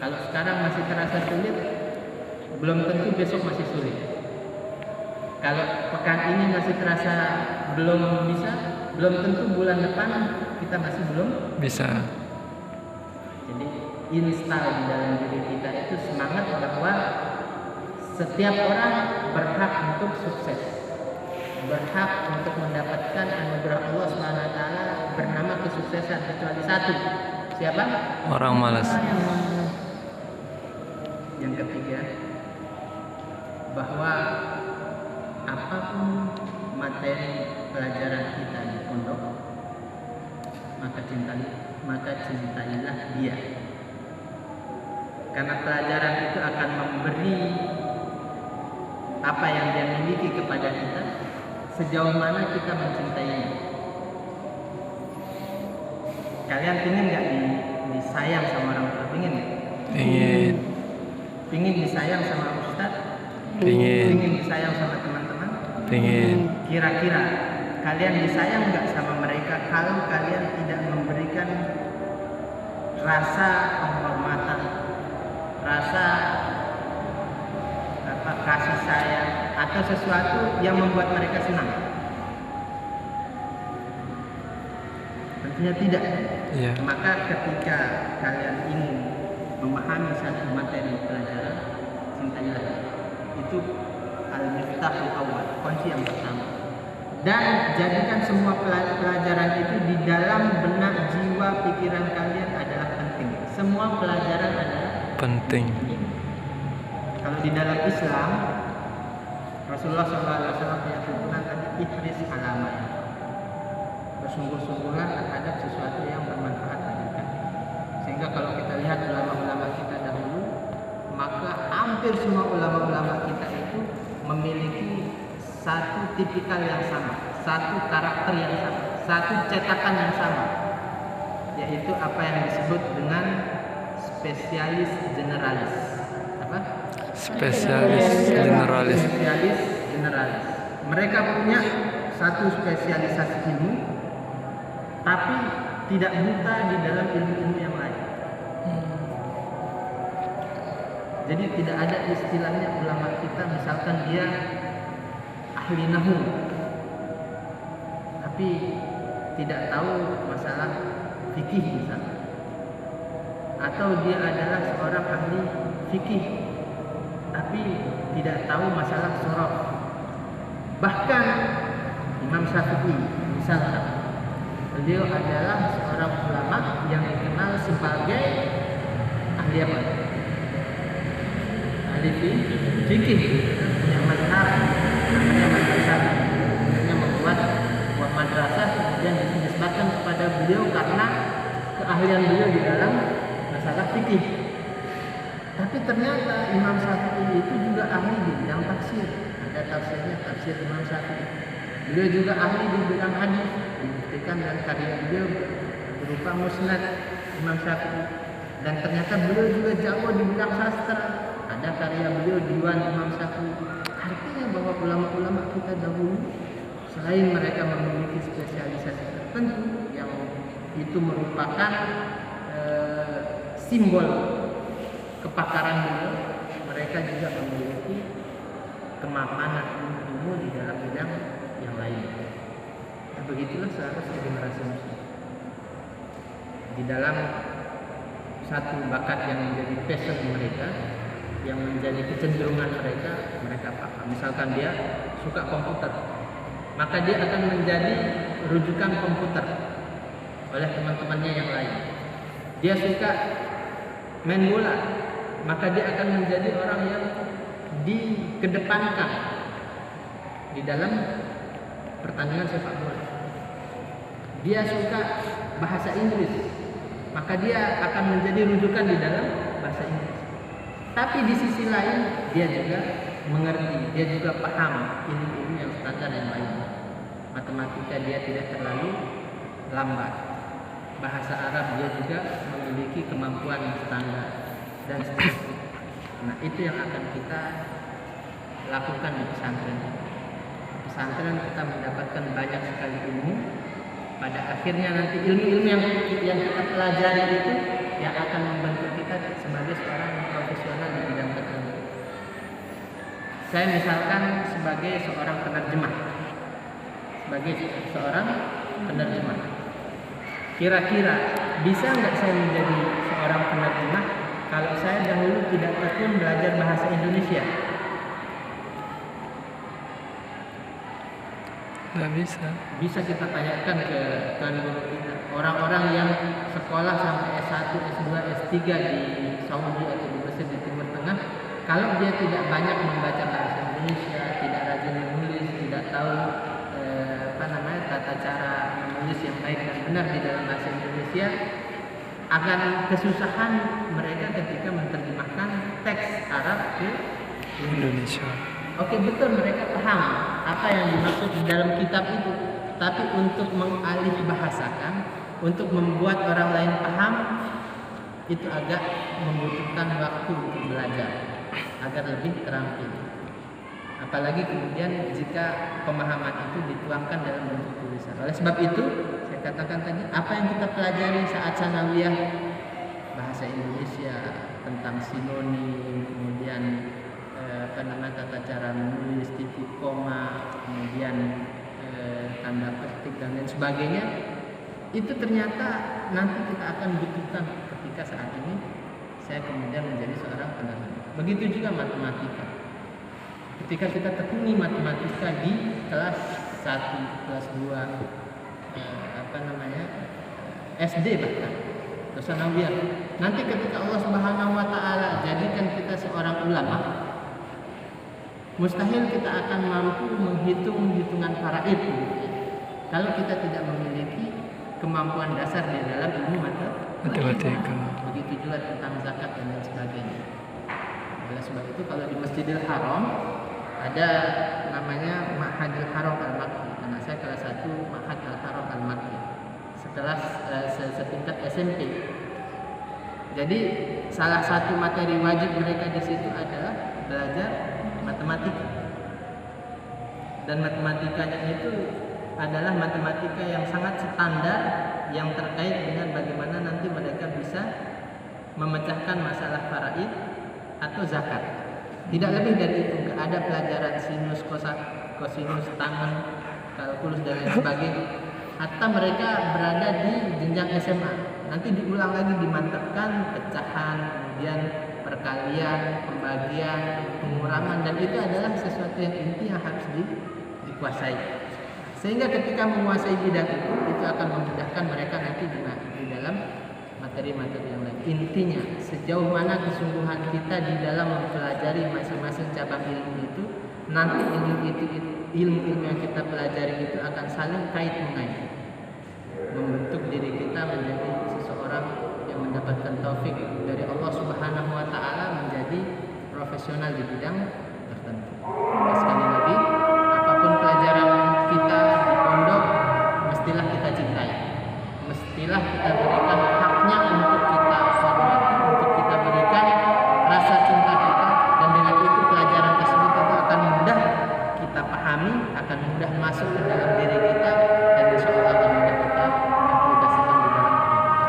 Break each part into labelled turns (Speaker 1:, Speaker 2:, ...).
Speaker 1: Kalau sekarang masih terasa sulit, belum tentu besok masih sulit. Kalau pekan ini masih terasa belum bisa, belum tentu bulan depan kita masih belum
Speaker 2: bisa.
Speaker 1: Jadi install di dalam diri kita itu semangat bahwa setiap orang berhak untuk sukses, berhak untuk mendapatkan anugerah Allah SWT bernama kesuksesan, kecuali satu. Siapa?
Speaker 2: Orang malas.
Speaker 1: Yang ketiga, bahwa apapun materi pelajaran kita di pondok, maka cintailah dia. Karena pelajaran itu akan memberi apa yang dia miliki kepada kita, sejauh mana kita mencintainya. Kalian ingin nggak disayang sama orang tua? Ingin nggak?
Speaker 2: Ingin.
Speaker 1: Ingin disayang sama ustadz?
Speaker 2: Ingin.
Speaker 1: Ingin disayang sama teman-teman?
Speaker 2: Ingin.
Speaker 1: Kira-kira kalian disayang nggak sama mereka kalau kalian tidak memberikan rasa penghormatan, rasa kasih sayang atau sesuatu yang membuat mereka senang? Tentunya tidak.
Speaker 2: Iya.
Speaker 1: Maka ketika kalian ingin memahami satu materi pelajaran, cintailah. Itu al-miftahul awal, kunci yang pertama. Dan jadikan semua pelajaran itu di dalam benak jiwa pikiran kalian adalah penting. Semua pelajaran adalah
Speaker 2: Penting.
Speaker 1: Kalau di dalam Islam, Rasulullah SAW menyebutkan tadi ihris halaman, bersungguh-sungguhlah terhadap sesuatu yang bermanfaat bagi kita. Sehingga kalau kita lihat ulama-ulama kita dahulu, maka hampir semua ulama-ulama kita itu memiliki satu tipikal yang sama, satu karakter yang sama, satu cetakan yang sama, yaitu apa yang disebut dengan spesialis generalis. Apa?
Speaker 2: Spesialis generalis.
Speaker 1: Spesialis generalis. Mereka punya satu spesialisasi ilmu, tapi tidak buta di dalam ilmu-ilmu yang lain. Jadi tidak ada istilahnya ulama kita misalkan dia ahli nahwu, tapi tidak tahu masalah fikih misalnya, atau dia adalah seorang ahli fikih tapi tidak tahu masalah sorof. Bahkan Imam Syafi'i misalnya, beliau adalah seorang ulama yang dikenal sebagai ahli apa? Ahli fikih, punya mazhab namanya madrasah. Dia membuat sebuah madrasah kemudian dinisbatkan kepada beliau karena keahlian beliau di dalam masalah fikih. Tapi ternyata Imam Syafi'i itu juga ahli di bidang tafsir. Ada tafsirnya, tafsir Imam Syafi'i. Beliau juga ahli di bidang hadis, dibuktikan dan karya beliau berupa musnad Imam Syafi'i. Dan ternyata beliau juga jago di bidang sastra. Ada karya beliau diwan Imam Syafi'i. Artinya bahwa ulama-ulama kita dahulu, selain mereka memiliki spesialisasi tertentu yang itu merupakan simbol kepakaran beliau, mereka juga memiliki kemapanan ilmu di dalam bidang yang lain. Nah, begitulah seharusnya generasi muslim. Di dalam satu bakat yang menjadi passion mereka, yang menjadi kecenderungan mereka, mereka paham. Misalkan dia suka komputer, maka dia akan menjadi rujukan komputer oleh teman-temannya yang lain. Dia suka main bola, maka dia akan menjadi orang yang dikedepankan di dalam pertandingan sepak bola. Dia suka bahasa Inggris, maka dia akan menjadi rujukan di dalam bahasa Inggris. Tapi di sisi lain dia juga mengerti, dia juga paham ilmu-ilmu yang standar yang lain. Matematika dia tidak terlalu lambat. Bahasa Arab dia juga memiliki kemampuan yang standar dan seterusnya. Nah, itu yang akan kita lakukan di pesantren. Pesantren kita mendapatkan banyak sekali ilmu. Pada akhirnya nanti ilmu-ilmu yang kita pelajari itu yang akan membentuk kita sebagai seorang profesional di bidang tertentu. Saya misalkan sebagai seorang penerjemah. Kira-kira bisa nggak saya menjadi seorang penerjemah kalau saya dahulu tidak tekun belajar bahasa Indonesia?
Speaker 2: Nggak bisa.
Speaker 1: Bisa kita tanyakan ke tuan guru kita. Orang-orang yang sekolah sampai S1, S2, S3 di Saudi atau di Mesir di Timur Tengah, kalau dia tidak banyak membaca bahasa Indonesia, tidak rajin menulis, tidak tahu tata cara menulis yang baik dan benar di dalam bahasa Indonesia, akan kesusahan mereka ketika menerjemahkan teks Arab ke
Speaker 2: Indonesia.
Speaker 1: Oke, betul, mereka paham apa yang dimaksud di dalam kitab itu, tapi untuk mengalih bahasakan, untuk membuat orang lain paham, itu agak membutuhkan waktu untuk belajar agar lebih terampil. Apalagi kemudian jika pemahaman itu dituangkan dalam bentuk tulisan. Oleh sebab itu, saya katakan tadi, apa yang kita pelajari saat sanawiyah, bahasa Indonesia, tentang sinonim, kemudian tata cara menulis, titik koma, kemudian tanda petik dan lain sebagainya, itu ternyata nanti kita akan butuhkan ketika saat ini saya kemudian menjadi seorang penerjemah. Begitu juga matematika. Ketika kita tekuni matematika di kelas 1, kelas 2, SD bahkan, sanawiyah. Nanti ketika Allah Subhanahu wa taala jadikan kita seorang ulama, mustahil kita akan mampu menghitung hitungan faraid kalau kita tidak memiliki kemampuan dasar di dalam ilmu matematika. Begitu juga tentang zakat dan lain sebagainya. Oleh sebab itu kalau di Masjidil Haram ada namanya Ma'hadil Haram Al-Makki. Anak saya kelas 1 Ma'had Al-Haram Al-Makki. Setingkat SMP. Jadi salah satu materi wajib mereka di situ adalah belajar matematika. Dan matematikanya itu adalah matematika yang sangat standar yang terkait dengan bagaimana nanti mereka bisa memecahkan masalah faraid atau zakat. Tidak lebih dari itu. Ada pelajaran sinus, kosinus, tangen, kalkulus dan lain sebagainya. Hatta mereka berada di jenjang SMA. Nanti diulang lagi, dimantapkan pecahan, kemudian perkalian, pembagian, pengurangan, dan itu adalah sesuatu yang inti yang harus dikuasai. Sehingga ketika menguasai bidang itu akan memudahkan mereka nanti di dalam materi-materi yang lain. Intinya, sejauh mana kesungguhan kita di dalam mempelajari masing-masing cabang ilmu itu, nanti ilmu-ilmu yang kita pelajari itu akan saling kait-mengait, membentuk diri kita menjadi seseorang yang mendapatkan taufik dari Allah Subhanahu wa taala menjadi profesional di bidang tertentu. Sekali lagi, apapun pelajaran kita di pondok, mestilah kita cintai. Mestilah kita berikan haknya untuk kita hormati, untuk kita berikan rasa cinta kita, dan dengan itu pelajaran tersebut itu akan mudah kita pahami, akan mudah masuk ke dalam diri kita, dan insya Allah akan mudah kita aplikasikan di dalam kehidupan.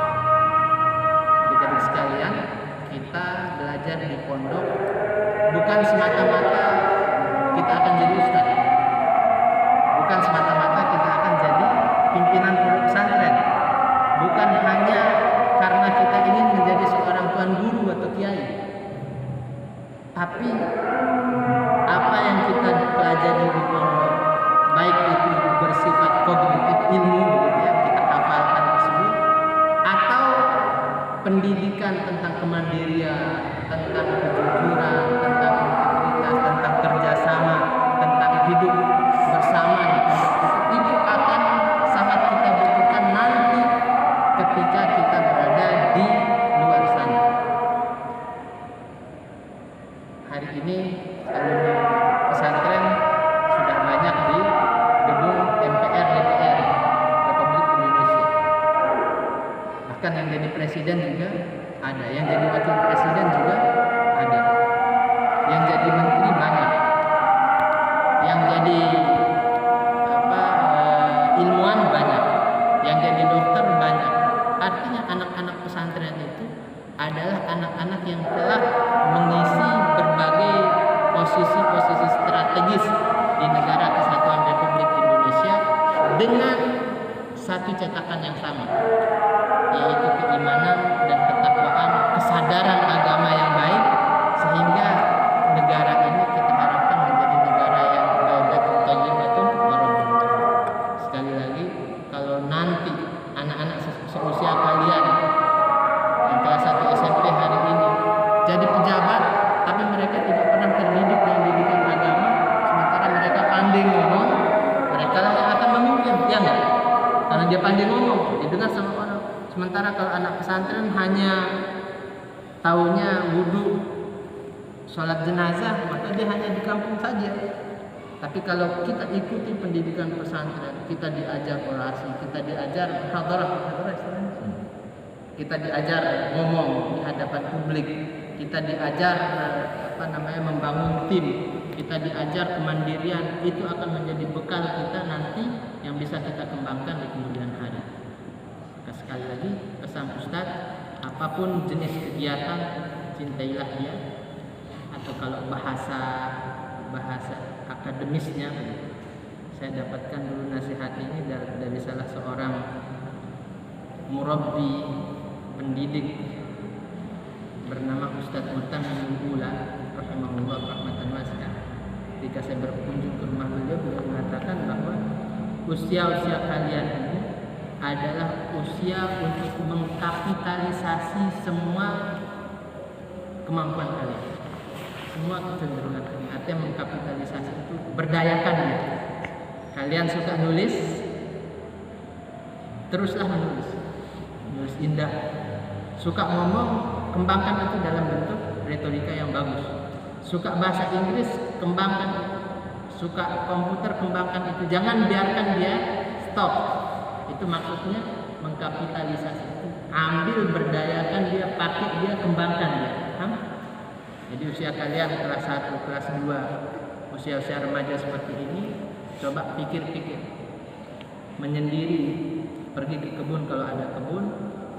Speaker 1: Jadi sekalian, kita belajar di pondok bukan semata-mata kita akan jadi ustaz, bukan semata-mata kita akan jadi pimpinan pondok pesantren, bukan hanya karena kita ingin menjadi seorang tuan guru atau kiai, tapi apa yang kita pelajari di pondok, baik itu bersifat kognitif, ilmu yang kita hafalkan tersebut, atau pendidikan tentang kemandirian, tentang kejujuran, tentang integritas, tentang kerjasama, tentang hidup bersama di pondok itu akan sangat kita butuhkan nanti ketika kita berada di luar sana. Hari ini alumni pesantren sudah banyak di gedung MPR DPR Republik Indonesia. Bahkan yang jadi presiden juga ada, yang jadi wakil presiden juga ada, yang jadi menteri banyak, yang jadi ilmuwan banyak, yang jadi dokter banyak. Artinya anak-anak pesantren itu adalah anak-anak yang telah mengisi berbagai posisi-posisi strategis di negara Kesatuan Republik Indonesia dengan satu cetakan yang sama, yaitu keimanan dan ketakwaan, kesadaran agama yang baik, sehingga negara ini kita harapkan menjadi negara yang baldatun thayyibatun wa rabbun ghafur. Sekali lagi, kalau nanti anak-anak seusia kalian yang kelas 1 SMP hari ini jadi pejabat, tapi mereka tidak pernah terdidik dengan didikan agama, sementara mereka pandai ngomong, mereka lah yang akan memimpin, ya enggak? Karena dia pandai ngomong, didengar sama orang. Sementara kalau anak pesantren hanya taunya wudhu, sholat jenazah, maka dia hanya di kampung saja. Tapi kalau kita ikuti pendidikan pesantren, kita diajar orasi, kita diajar hadarah istilahnya. Kita diajar ngomong di hadapan publik, kita diajar membangun tim, kita diajar kemandirian. Itu akan menjadi bekal kita nanti yang bisa kita kembangkan di kemudian hari. Maka sekali lagi pesan Ustadz, apapun jenis kegiatan, cintailah dia. Atau kalau bahasa akademisnya, saya dapatkan dulu nasihat ini dari salah seorang murabbi pendidik bernama Ustadz Mu'tamin Ula rahimahullah rahmatan wasi'ah. Ketika saya berkunjung ke rumah beliau mengatakan bahwa usia-usia kalian ini adalah usia untuk mengkapitalisasi semua kemampuan kalian, semua kecenderungan kalian. Artinya mengkapitalisasi itu berdayakan dia. Kalian suka nulis, teruslah menulis indah. Suka ngomong, kembangkan itu dalam bentuk retorika yang bagus. Suka bahasa Inggris, kembangkan itu. Suka komputer, kembangkan itu. Jangan biarkan dia stop. Itu maksudnya mengkapitalisasi itu. Ambil, berdayakan dia, pakai dia, kembangkan dia. Jadi usia kalian kelas 1, kelas 2, usia-usia remaja seperti ini, coba pikir-pikir. Menyendiri, pergi ke kebun kalau ada kebun,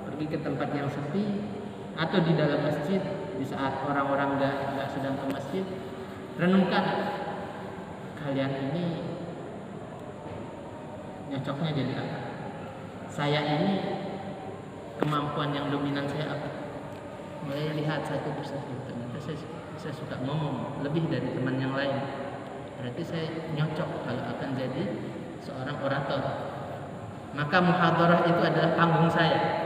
Speaker 1: pergi ke tempat yang sepi, atau di dalam masjid di saat orang-orang nggak sedang ke masjid. Renungkan, kalian ini nyocoknya jadi apa? Saya ini kemampuan yang dominan saya apa? Mulai lihat satu persatu. Ternyata saya suka ngomong lebih dari teman yang lain. Berarti saya nyocok kalau akan jadi seorang orator. Maka muhadarah itu adalah panggung saya.